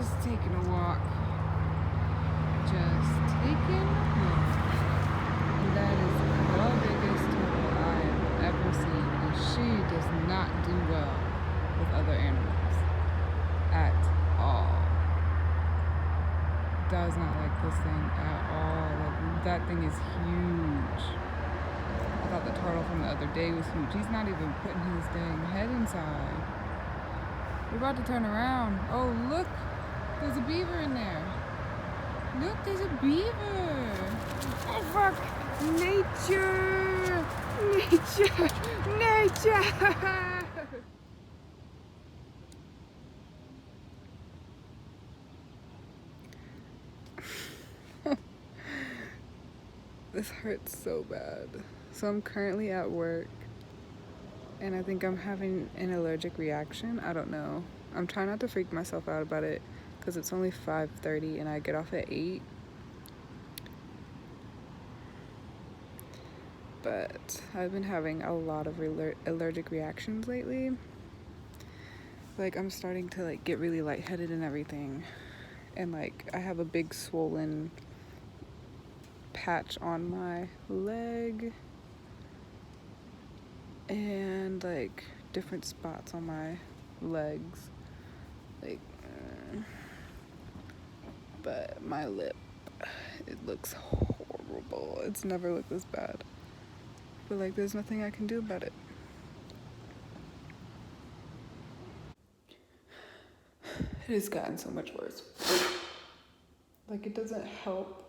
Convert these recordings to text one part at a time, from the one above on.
just taking a walk. Just taking a walk. And that is the biggest turtle I have ever seen. And she does not do well with other animals at all. Does not like this thing at all. Like, that thing is huge. I thought the turtle from the other day was huge. He's not even putting his dang head inside. We're about to turn around. Oh, look. There's a beaver in there. Look, there's a beaver. Oh, fuck. Nature. Nature. Nature. This hurts so bad. So I'm currently at work and I think I'm having an allergic reaction. I don't know. I'm trying not to freak myself out about it because it's only 5:30 and I get off at 8. But I've been having a lot of allergic reactions lately. Like, I'm starting to like get really lightheaded and everything. And like I have a big swollen patch on my leg and like different spots on my legs, like but my lip, it looks horrible. It's never looked this bad, but like there's nothing I can do about it. It has gotten so much worse. Like, it doesn't help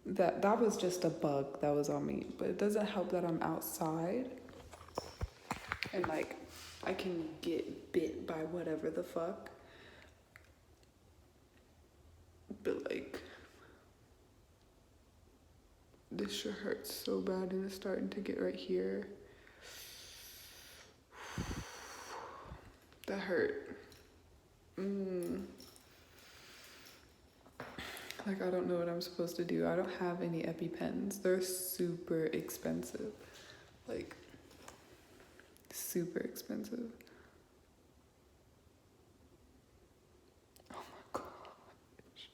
that was just a bug that was on me, but it doesn't help that I'm outside and like I can get bit by whatever the fuck. But like, this shit hurts so bad and it's starting to get right here. That hurt. Like, I don't know what I'm supposed to do. I don't have any EpiPens. They're super expensive. Like, super expensive. Oh my gosh.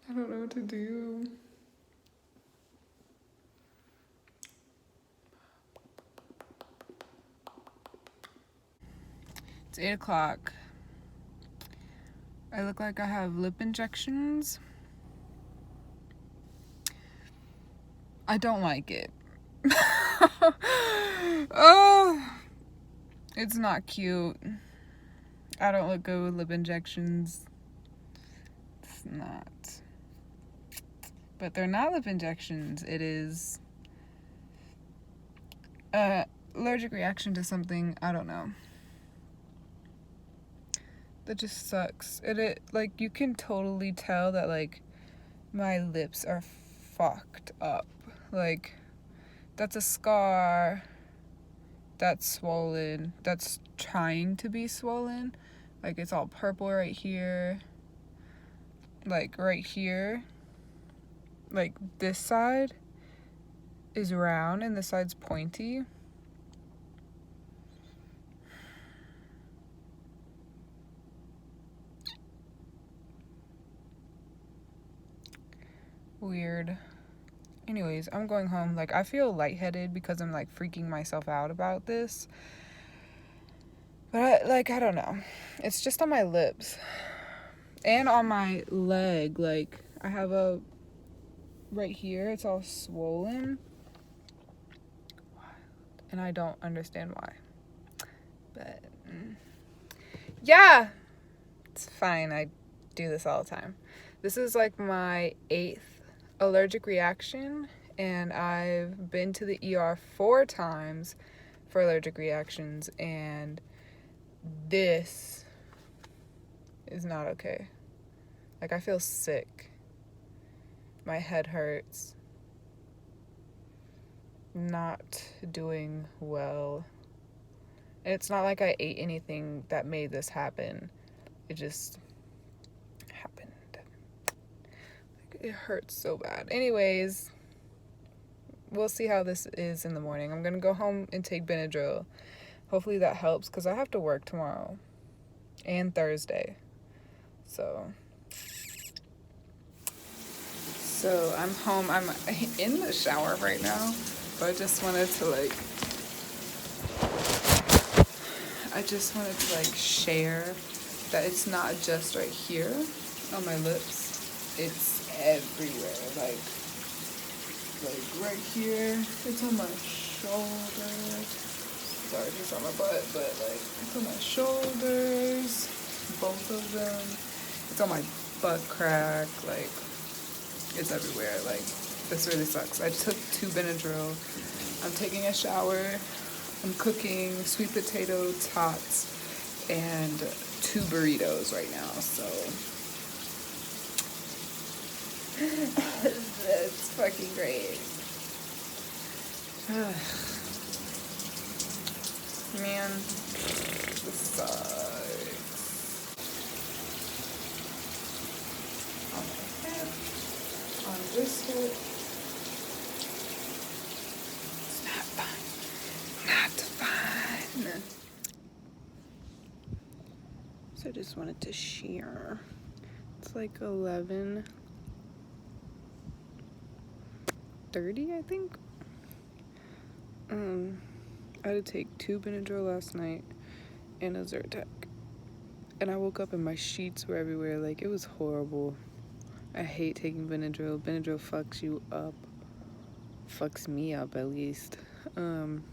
I don't know what to do. It's 8 o'clock. I look like I have lip injections. I don't like it. Oh, it's not cute. I don't look good with lip injections. It's not. But they're not lip injections. It is allergic reaction to something. I don't know. That just sucks. It like, you can totally tell that like my lips are fucked up. Like, that's a scar. That's swollen. That's trying to be swollen. Like, it's all purple right here. Like, right here. Like, this side is round and this side's pointy. Weird. Anyways, I'm going home. Like, I feel lightheaded because I'm like freaking myself out about this. But I don't know. It's just on my lips and on my leg. Like, I have a right here, it's all swollen. And I don't understand why. But yeah, it's fine. I do this all the time. This is like my 8th allergic reaction, and I've been to the ER 4 times for allergic reactions, and this is not okay. Like, I feel sick. My head hurts. Not doing well. And it's not like I ate anything that made this happen. It just happened. It hurts so bad. Anyways, we'll see how this is in the morning. I'm gonna go home and take Benadryl. Hopefully that helps because I have to work tomorrow. and Thursday. So I'm home. I'm in the shower right now, but I just wanted to share that it's not just right here on my lips. It's everywhere. Like right here. It's on my shoulder. Sorry, it's on my butt, but like it's on my shoulders. Both of them. It's on my butt crack. Like it's everywhere. Like this really sucks. I took 2 Benadryl. I'm taking a shower. I'm cooking sweet potato tots and 2 burritos right now. So that's fucking great. Man, this sucks. On my head, on this hip. It's not fun. Not fun. So I just wanted to share. It's like 11:30, I think. I had to take 2 Benadryl last night and a Zyrtec. And I woke up and my sheets were everywhere. Like, it was horrible. I hate taking Benadryl. Benadryl fucks you up. Fucks me up, at least. And,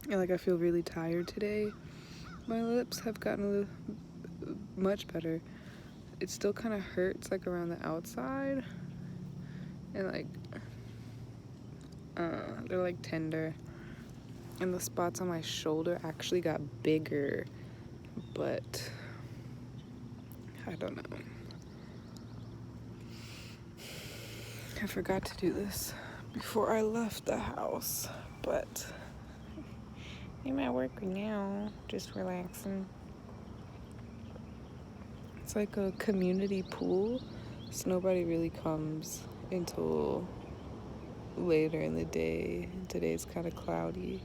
like, I feel really tired today. My lips have gotten much better. It still kind of hurts, like, around the outside. And, like, they're, like, tender. And the spots on my shoulder actually got bigger. But I don't know. I forgot to do this before I left the house, but I'm at work right now, just relaxing. It's like a community pool, so nobody really comes until later in the day. Today's kind of cloudy,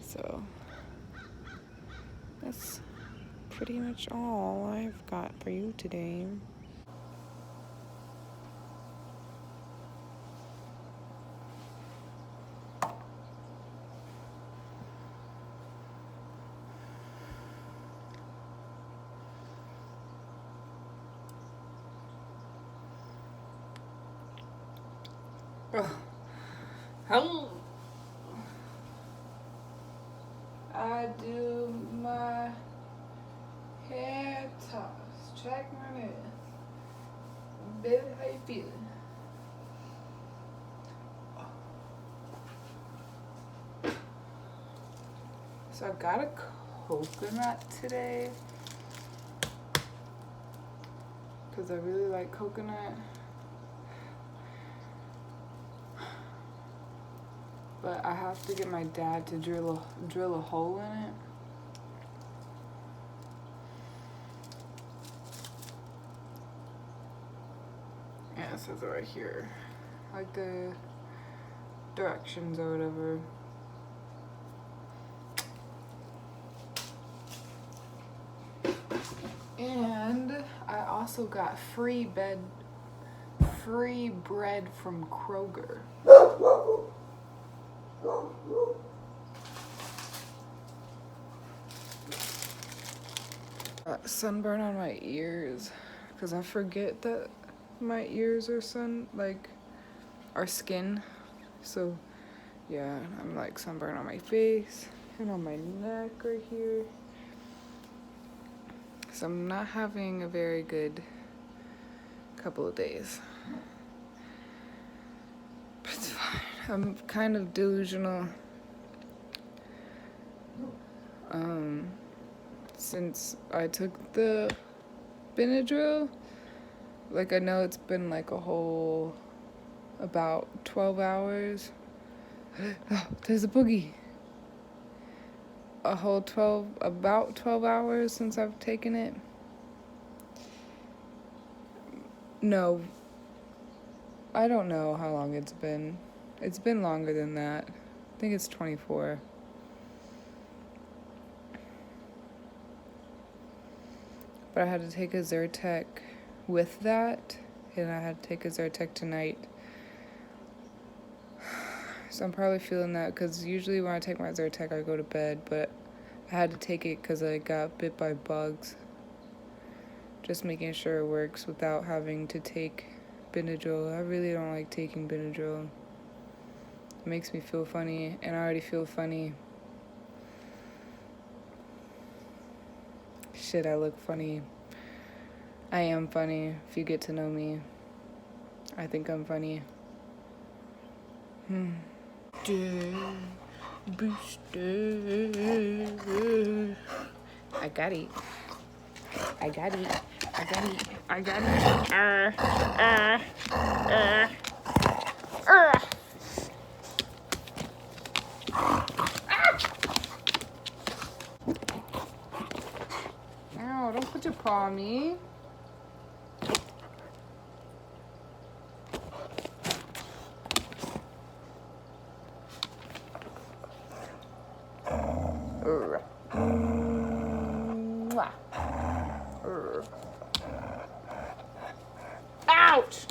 so that's pretty much all I've got for you today. Hello. I do my hair toss. Check my hair. Baby, how you feeling? So I got a coconut today because I really like coconut. But I have to get my dad to drill a hole in it. Yeah, it says it right here. Like the directions or whatever. And I also got free bread from Kroger. Sunburn on my ears, because I forget that my ears are are skin. So yeah, I'm like sunburn on my face and on my neck right here. So I'm not having a very good couple of days. But it's fine. I'm kind of delusional. Since I took the Benadryl, like I know it's been like a whole about 12 hours. Oh, there's a boogie. About 12 hours since I've taken it. No, I don't know how long it's been. It's been longer than that. I think it's 24. but I had to take a Zyrtec with that, and I had to take a Zyrtec tonight. So I'm probably feeling that, because usually when I take my Zyrtec I go to bed, but I had to take it because I got bit by bugs. Just making sure it works without having to take Benadryl. I really don't like taking Benadryl. It makes me feel funny, and I already feel funny. Shit, I look funny. I am funny, if you get to know me. I think I'm funny. Booster. I got it. I got it. I got it. I got it. Ow, don't put your paw on me. Ouch!